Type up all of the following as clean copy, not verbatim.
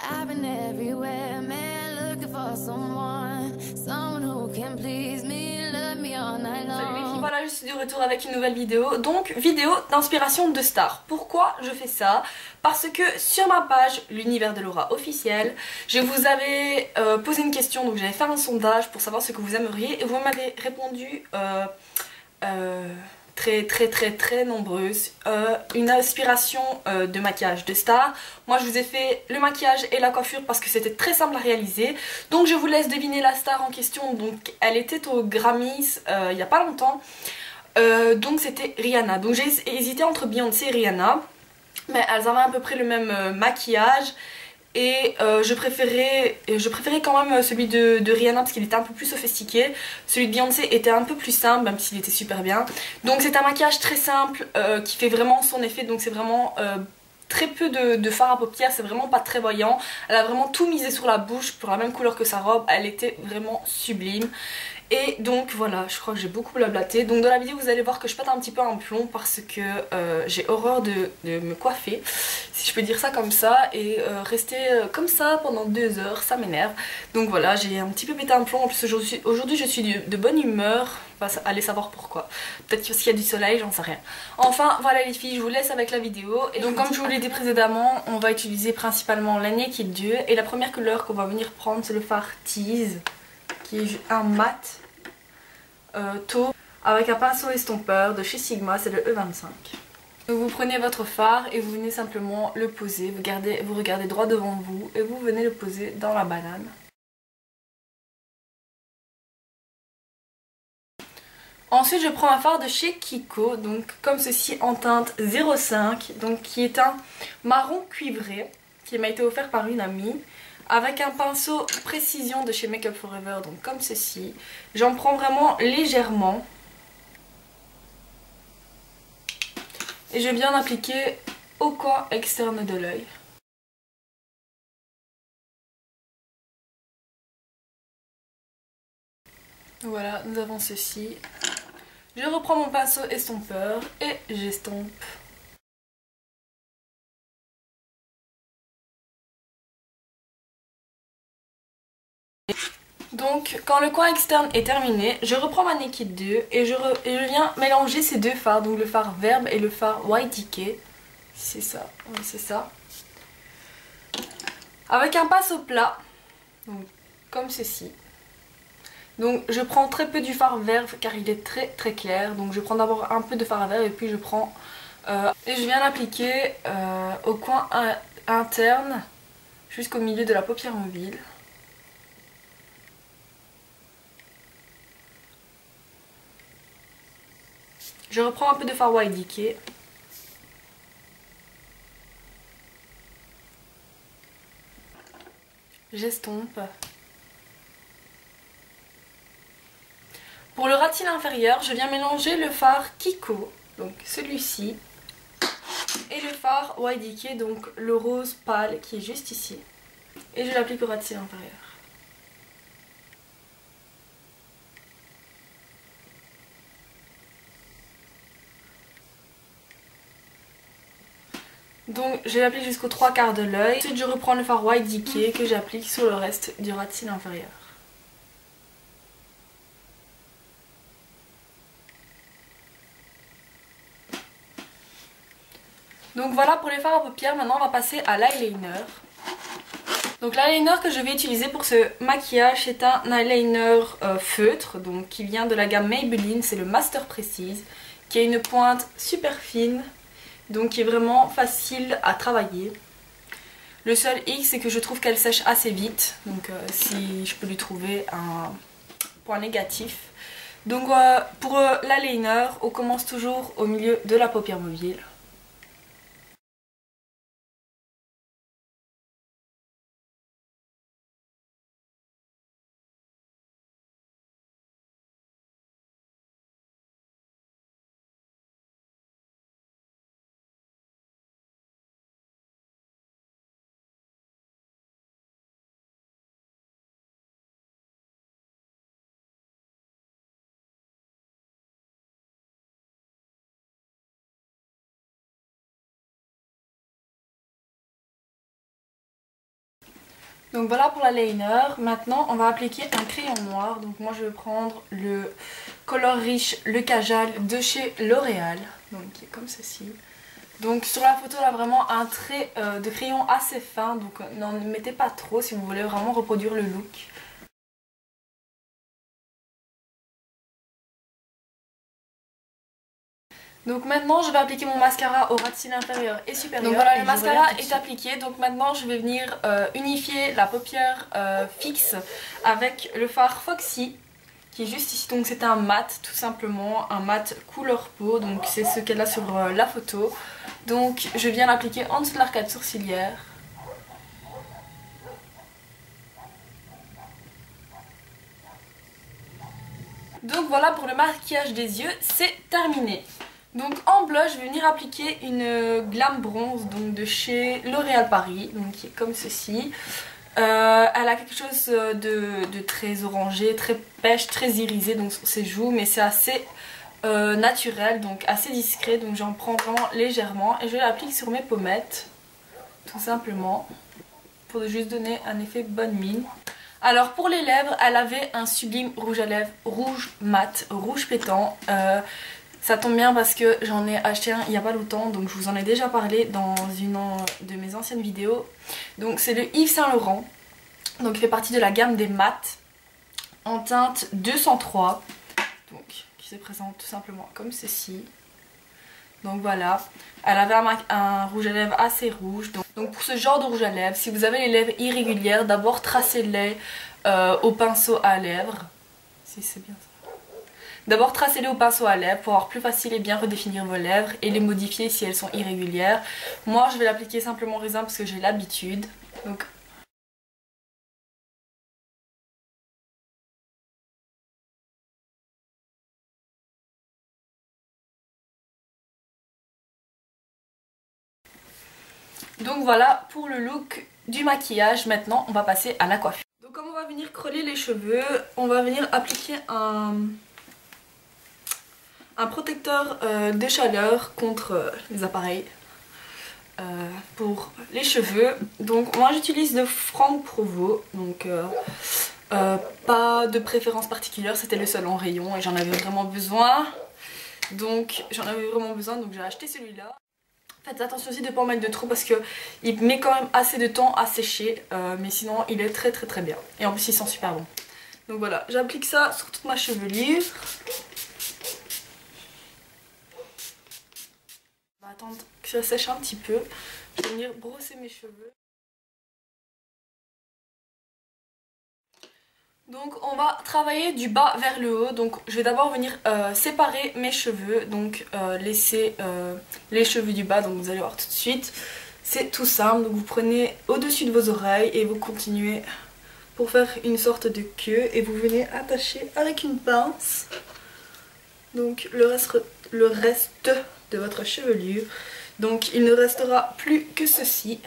I've been everywhere, man, looking for someone who can please me, love me all night long. Salut les filles, voilà, je suis de retour avec une nouvelle vidéo. Donc, vidéo d'inspiration de stars. Pourquoi je fais ça? Parce que sur ma page, l'univers de Laura officiel, je vous avais posé une question, donc j'avais fait un sondage pour savoir ce que vous aimeriez et vous m'avez répondu très nombreuses. Une inspiration de maquillage de star. Moi je vous ai fait le maquillage et la coiffure parce que c'était très simple à réaliser. Donc je vous laisse deviner la star en question. Donc elle était aux Grammys il n'y a pas longtemps. Donc c'était Rihanna. Donc j'ai hésité entre Beyoncé et Rihanna. Mais elles avaient à peu près le même maquillage. Et je préférais quand même celui de Rihanna parce qu'il était un peu plus sophistiqué. Celui de Beyoncé était un peu plus simple, même s'il était super bien. Donc c'est un maquillage très simple qui fait vraiment son effet. Donc c'est vraiment très peu de fard à paupières, c'est vraiment pas très voyant. Elle a vraiment tout misé sur la bouche pour la même couleur que sa robe. Elle était vraiment sublime. Et donc voilà, je crois que j'ai beaucoup blablaté. Donc dans la vidéo vous allez voir que je pète un petit peu un plomb parce que j'ai horreur de me coiffer, si je peux dire ça comme ça, et rester comme ça pendant 2 heures, ça m'énerve. Donc voilà, j'ai un petit peu pété un plomb. En plus aujourd'hui je suis de bonne humeur, allez savoir pourquoi. Peut-être parce qu'il y a du soleil, j'en sais rien. Enfin voilà les filles, je vous laisse avec la vidéo. Et donc comme je vous l'ai dit précédemment, on va utiliser principalement la Naked Dew. Et la première couleur qu'on va venir prendre c'est le fard Tease, qui est un mat taupe avec un pinceau estompeur de chez Sigma, c'est le E25. Donc vous prenez votre fard et vous venez simplement le poser, vous regardez droit devant vous et vous venez le poser dans la banane. Ensuite je prends un fard de chez Kiko, donc comme ceci en teinte 05, donc qui est un marron cuivré, qui m'a été offert par une amie. Avec un pinceau précision de chez Make Up For Ever, donc comme ceci. J'en prends vraiment légèrement. Et je viens d'appliquer au coin externe de l'œil. Voilà, nous avons ceci. Je reprends mon pinceau estompeur et j'estompe. Donc quand le coin externe est terminé, je reprends ma Naked Dew et je viens mélanger ces deux fards, donc le fard Verbe et le fard YTK. C'est ça, oui c'est ça. Avec un pinceau plat, donc, comme ceci. Donc je prends très peu du fard Verve car il est très clair. Donc je prends d'abord un peu de fard Verve et puis je prends... et je viens l'appliquer au coin interne jusqu'au milieu de la paupière mobile. Je reprends un peu de fard YDK. J'estompe. Pour le ras de cils inférieur, je viens mélanger le fard Kiko, donc celui-ci, et le fard YDK, donc le rose pâle qui est juste ici. Et je l'applique au ras de cils inférieur. Donc je l'applique jusqu'aux 3/4 de l'œil. Ensuite je reprends le fard YDK que j'applique sur le reste du ras de cils inférieur. Donc voilà pour les fards à paupières. Maintenant on va passer à l'eyeliner. Donc l'eyeliner que je vais utiliser pour ce maquillage c'est un eyeliner feutre, donc qui vient de la gamme Maybelline, c'est le Master Precise, qui a une pointe super fine, donc qui est vraiment facile à travailler. Le seul hic c'est que je trouve qu'elle sèche assez vite, donc si je peux lui trouver un point négatif. Donc pour l'eyeliner, on commence toujours au milieu de la paupière mobile. Donc voilà pour la liner. Maintenant on va appliquer un crayon noir. Donc moi je vais prendre le Color Riche Le Kajal de chez L'Oréal. Donc qui est comme ceci. Donc sur la photo là vraiment un trait de crayon assez fin. Donc n'en mettez pas trop si vous voulez vraiment reproduire le look. Donc maintenant je vais appliquer mon mascara au ras de cils inférieur et supérieur. Donc voilà, le mascara est appliqué. Donc maintenant je vais venir unifier la paupière fixe avec le fard Foxy qui est juste ici. Donc c'est un mat tout simplement, un mat couleur peau. Donc c'est ce qu'elle a sur la photo. Donc je viens l'appliquer en dessous de l'arcade sourcilière. Donc voilà pour le maquillage des yeux, c'est terminé. Donc en blush, je vais venir appliquer une Glam Bronze donc de chez L'Oréal Paris, donc qui est comme ceci. Elle a quelque chose de très orangé, très pêche, très irisé donc sur ses joues, mais c'est assez naturel, donc assez discret, donc j'en prends vraiment légèrement et je l'applique sur mes pommettes, tout simplement, pour juste donner un effet bonne mine. Alors pour les lèvres, elle avait un sublime rouge à lèvres rouge mat, rouge pétant. Ça tombe bien parce que j'en ai acheté un il n'y a pas longtemps, donc je vous en ai déjà parlé dans une de mes anciennes vidéos. Donc c'est le Yves Saint Laurent, donc il fait partie de la gamme des mats en teinte 203, donc qui se présente tout simplement comme ceci. Donc voilà, elle avait un rouge à lèvres assez rouge. Donc pour ce genre de rouge à lèvres, si vous avez les lèvres irrégulières, d'abord tracez-les au pinceau à lèvres, si c'est bien ça. D'abord tracez-les au pinceau à lèvres pour avoir plus facile et bien redéfinir vos lèvres et les modifier si elles sont irrégulières. Moi je vais l'appliquer simplement raisin parce que j'ai l'habitude. Donc voilà pour le look du maquillage. Maintenant on va passer à la coiffure. Donc comme on va venir creuler les cheveux, on va venir appliquer un protecteur de chaleur contre les appareils pour les cheveux. Donc moi j'utilise de Franck Provo, donc pas de préférence particulière, c'était le seul en rayon et j'en avais vraiment besoin. Donc j'ai acheté celui-là. Faites attention aussi de ne pas en mettre de trop parce qu'il met quand même assez de temps à sécher, mais sinon il est très bien. Et en plus il sent super bon. Donc voilà, j'applique ça sur toute ma chevelure. On va attendre que ça sèche un petit peu. Je vais venir brosser mes cheveux. Donc on va travailler du bas vers le haut. Donc je vais d'abord venir séparer mes cheveux. Donc laisser les cheveux du bas. Donc vous allez voir tout de suite. C'est tout simple. Donc vous prenez au-dessus de vos oreilles et vous continuez pour faire une sorte de queue. Et vous venez attacher avec une pince. Donc le reste de votre chevelure. Donc il ne restera plus que ceci.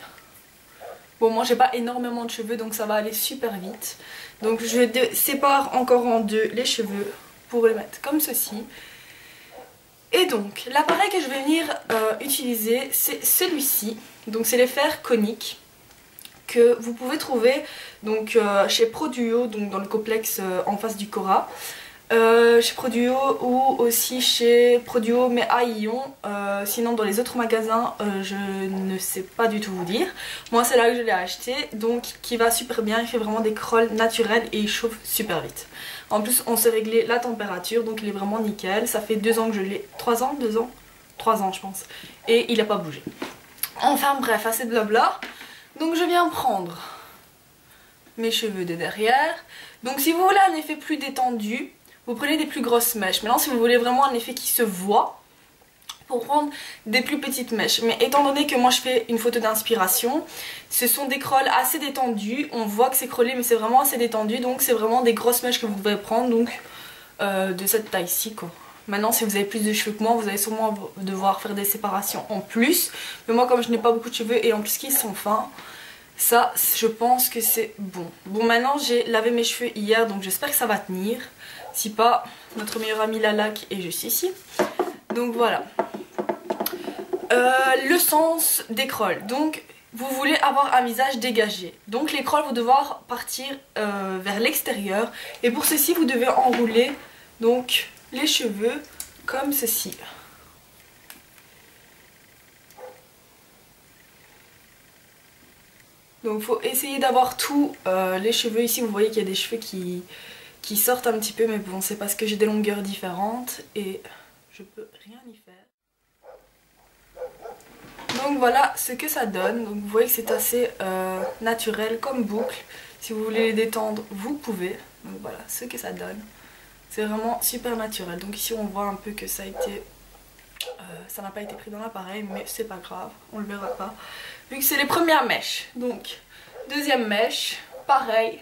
Bon, moi j'ai pas énormément de cheveux donc ça va aller super vite. Donc je sépare encore en deux les cheveux pour les mettre comme ceci. Et donc l'appareil que je vais venir utiliser c'est celui-ci. Donc c'est les fers coniques que vous pouvez trouver donc chez Produo, donc dans le complexe en face du Cora. Chez Produo ou aussi chez Produo mais à Lyon. Sinon dans les autres magasins je ne sais pas du tout vous dire. Moi c'est là que je l'ai acheté, donc qui va super bien, il fait vraiment des crolls naturels et il chauffe super vite. En plus on s'est réglé la température donc il est vraiment nickel. Ça fait 2 ans que je l'ai, 3 ans, 2 ans 3 ans je pense, et il n'a pas bougé. Enfin bref, assez de blabla. Donc je viens prendre mes cheveux de derrière. Donc si vous voulez un effet plus détendu, vous prenez des plus grosses mèches. Maintenant si vous voulez vraiment un effet qui se voit, pour prendre des plus petites mèches. Mais étant donné que moi je fais une photo d'inspiration, ce sont des crolls assez détendus. On voit que c'est crôlé mais c'est vraiment assez détendu. Donc c'est vraiment des grosses mèches que vous devez prendre, donc de cette taille-ci quoi. Maintenant si vous avez plus de cheveux que moi, vous allez sûrement devoir faire des séparations en plus. Mais moi comme je n'ai pas beaucoup de cheveux et en plus qu'ils sont fins, ça je pense que c'est bon. Bon maintenant j'ai lavé mes cheveux hier donc j'espère que ça va tenir. Si pas, notre meilleure amie Lalac est juste ici. Donc voilà. Le sens des crolls. Donc vous voulez avoir un visage dégagé. Donc les crolles vont devoir partir vers l'extérieur. Et pour ceci, vous devez enrouler donc les cheveux comme ceci. Donc il faut essayer d'avoir tous les cheveux. Ici vous voyez qu'il y a des cheveux qui sortent un petit peu, mais bon, c'est parce que j'ai des longueurs différentes et je peux rien y faire. Donc voilà ce que ça donne. Donc vous voyez que c'est assez naturel comme boucle. Si vous voulez les détendre, vous pouvez. Donc voilà ce que ça donne. C'est vraiment super naturel. Donc ici on voit un peu que ça a été... ça n'a pas été pris dans l'appareil, mais c'est pas grave, on le verra pas. Vu que c'est les premières mèches. Donc deuxième mèche, pareil.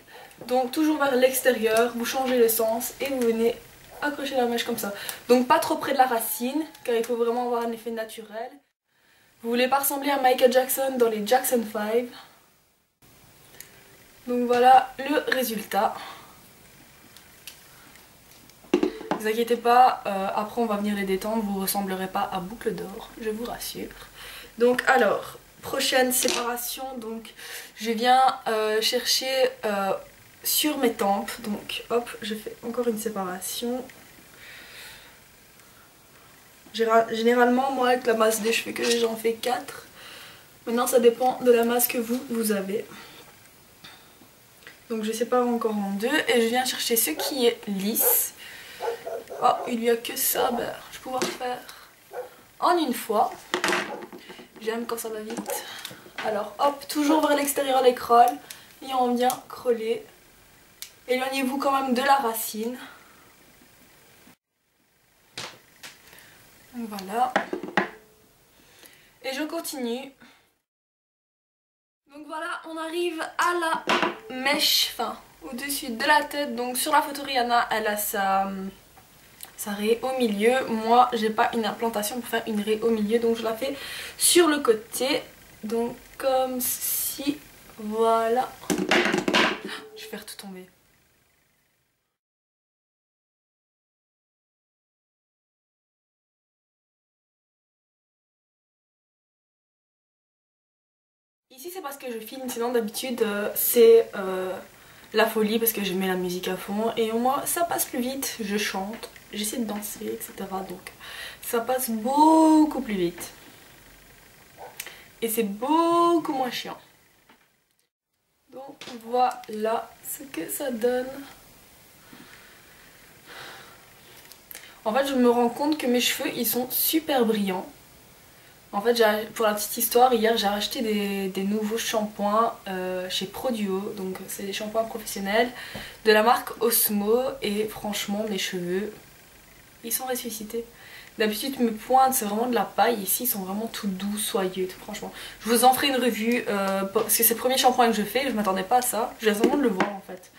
Donc toujours vers l'extérieur, vous changez le sens et vous venez accrocher la mèche comme ça. Donc pas trop près de la racine, car il faut vraiment avoir un effet naturel. Vous voulez pas ressembler à Michael Jackson dans les Jackson 5. Donc voilà le résultat. Ne vous inquiétez pas, après on va venir les détendre, vous ne ressemblerez pas à Boucle d'Or, je vous rassure. Donc alors, prochaine séparation, donc je viens chercher sur mes tempes, donc hop, je fais encore une séparation. Généralement, moi avec la masse des cheveux que j'ai, j'en fais 4. Maintenant ça dépend de la masse que vous avez. Donc je sépare encore en 2 et je viens chercher ce qui est lisse. Oh, il n'y a que ça, ben, je vais pouvoir faire en une fois. J'aime quand ça va vite. Alors hop, toujours vers l'extérieur les crolles et on vient crôler. Éloignez-vous quand même de la racine. Donc voilà. Et je continue. Donc voilà, on arrive à la mèche, enfin au-dessus de la tête. Donc sur la photo Rihanna, elle a sa raie au milieu. Moi, j'ai pas une implantation pour faire une raie au milieu, donc je la fais sur le côté. Donc comme ceci, voilà. Je vais faire tout tomber. Ici c'est parce que je filme, sinon d'habitude c'est la folie parce que je mets la musique à fond et au moins ça passe plus vite, je chante, j'essaie de danser, etc. Donc ça passe beaucoup plus vite. Et c'est beaucoup moins chiant. Donc voilà ce que ça donne. En fait je me rends compte que mes cheveux ils sont super brillants. En fait, pour la petite histoire, hier j'ai acheté des nouveaux shampoings chez Produo. Donc c'est des shampoings professionnels de la marque Osmo. Et franchement, mes cheveux, ils sont ressuscités. D'habitude mes pointes c'est vraiment de la paille. Ici ils sont vraiment tout doux, soyeux, tout, franchement. Je vous en ferai une revue parce que c'est le premier shampoing que je fais. Je m'attendais pas à ça. Je viens seulement de le voir en fait.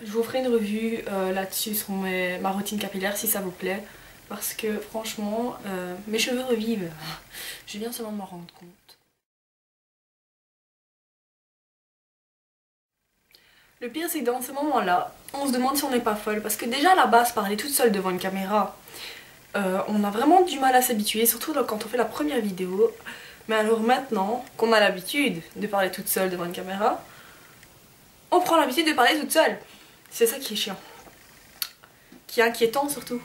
Je vous ferai une revue là-dessus sur ma routine capillaire si ça vous plaît. Parce que franchement, mes cheveux revivent. Je viens seulement de m'en rendre compte. Le pire c'est que dans ce moment-là, on se demande si on n'est pas folle. Parce que déjà à la base, parler toute seule devant une caméra, on a vraiment du mal à s'habituer. Surtout quand on fait la première vidéo. Mais alors maintenant qu'on a l'habitude de parler toute seule devant une caméra, on prend l'habitude de parler toute seule. C'est ça qui est chiant. Qui est inquiétant surtout.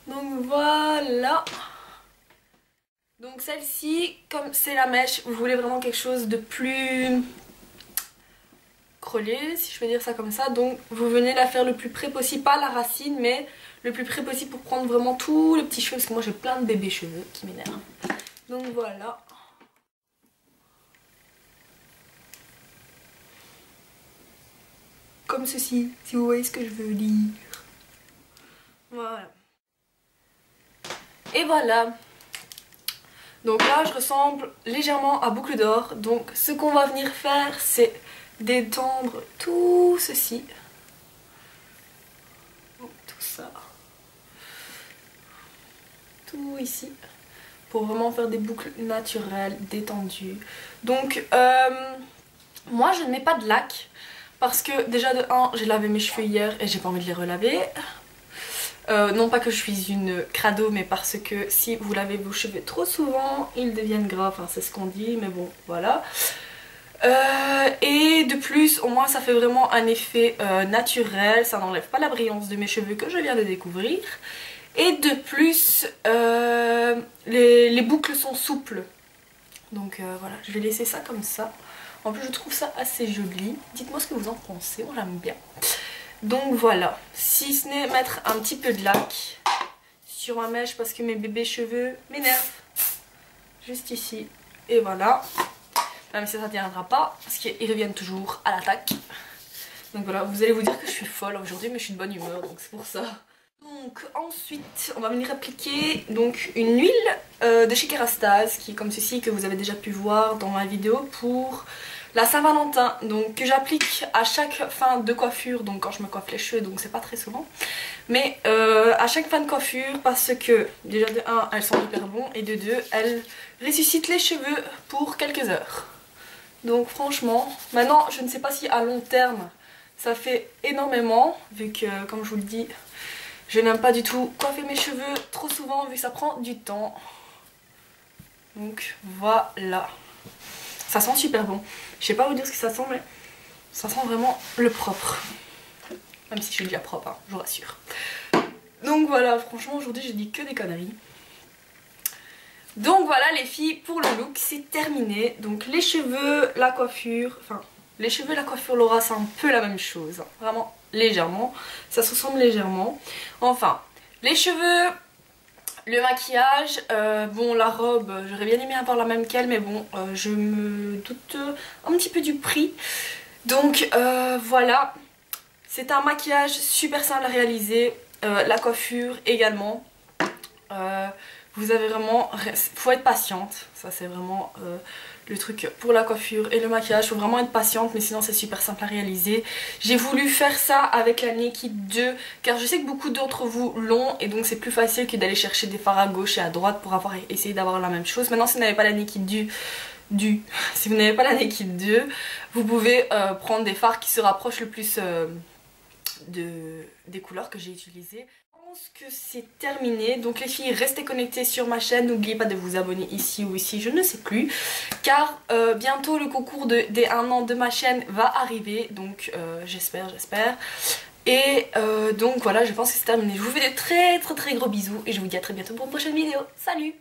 Donc voilà. Donc celle-ci, comme c'est la mèche, vous voulez vraiment quelque chose de plus crôlé, si je peux dire ça comme ça. Donc vous venez la faire le plus près possible, pas la racine, mais le plus près possible pour prendre vraiment tous les petits cheveux. Parce que moi j'ai plein de bébés cheveux qui m'énervent. Donc voilà. Comme ceci, si vous voyez ce que je veux dire. Voilà. Et voilà. Donc là je ressemble légèrement à Boucle d'Or. Donc ce qu'on va venir faire c'est détendre tout ceci. Donc, tout ça. Tout ici. Pour vraiment faire des boucles naturelles, détendues. Donc moi je ne mets pas de lac. Parce que déjà de 1 j'ai lavé mes cheveux hier et j'ai pas envie de les relaver. Non pas que je suis une crado, mais parce que si vous lavez vos cheveux trop souvent, ils deviennent gras, enfin c'est ce qu'on dit, mais bon voilà. Et de plus, au moins ça fait vraiment un effet naturel, ça n'enlève pas la brillance de mes cheveux que je viens de découvrir. Et de plus, les boucles sont souples. Donc voilà, je vais laisser ça comme ça. En plus je trouve ça assez joli. Dites-moi ce que vous en pensez, moi j'aime bien. Donc voilà, si ce n'est mettre un petit peu de lac sur ma mèche parce que mes bébés cheveux m'énervent. Juste ici, et voilà. Même si ça ne tiendra pas, parce qu'ils reviennent toujours à l'attaque. Donc voilà, vous allez vous dire que je suis folle aujourd'hui, mais je suis de bonne humeur, donc c'est pour ça. Donc ensuite, on va venir appliquer donc une huile de chez Kerastase, qui est comme ceci, que vous avez déjà pu voir dans ma vidéo pour la Saint-Valentin. Donc que j'applique à chaque fin de coiffure, donc quand je me coiffe les cheveux, donc c'est pas très souvent. Mais à chaque fin de coiffure, parce que déjà de 1, elles sont hyper bonnes, et de 2, elles ressuscitent les cheveux pour quelques heures. Donc franchement, maintenant je ne sais pas si à long terme ça fait énormément, vu que comme je vous le dis, je n'aime pas du tout coiffer mes cheveux trop souvent vu que ça prend du temps. Donc voilà. Ça sent super bon. Je sais pas vous dire ce que ça sent, mais ça sent vraiment le propre. Même si je suis déjà propre, hein, je vous rassure. Donc voilà, franchement aujourd'hui j'ai dit que des conneries. Donc voilà les filles, pour le look c'est terminé. Donc les cheveux, la coiffure, enfin les cheveux, la coiffure, l'aura c'est un peu la même chose, hein. Vraiment légèrement, ça se ressemble légèrement. Enfin, les cheveux, le maquillage, bon la robe, j'aurais bien aimé avoir la même qu'elle, mais bon je me doute un petit peu du prix. Donc voilà, c'est un maquillage super simple à réaliser, la coiffure également. Vous avez vraiment, faut être patiente, ça c'est vraiment le truc pour la coiffure et le maquillage, faut vraiment être patiente, mais sinon c'est super simple à réaliser. J'ai voulu faire ça avec la Naked 2 car je sais que beaucoup d'entre vous l'ont et donc c'est plus facile que d'aller chercher des fards à gauche et à droite pour essayer d'avoir la même chose. Maintenant si vous n'avez pas la Naked 2, si vous n'avez pas la Naked 2, vous pouvez prendre des fards qui se rapprochent le plus des couleurs que j'ai utilisées. Je pense que c'est terminé, donc les filles restez connectées sur ma chaîne, n'oubliez pas de vous abonner ici ou ici, je ne sais plus, car bientôt le concours des 1 an de ma chaîne va arriver, donc j'espère, et donc voilà, je pense que c'est terminé. Je vous fais de très gros bisous et je vous dis à très bientôt pour une prochaine vidéo, salut!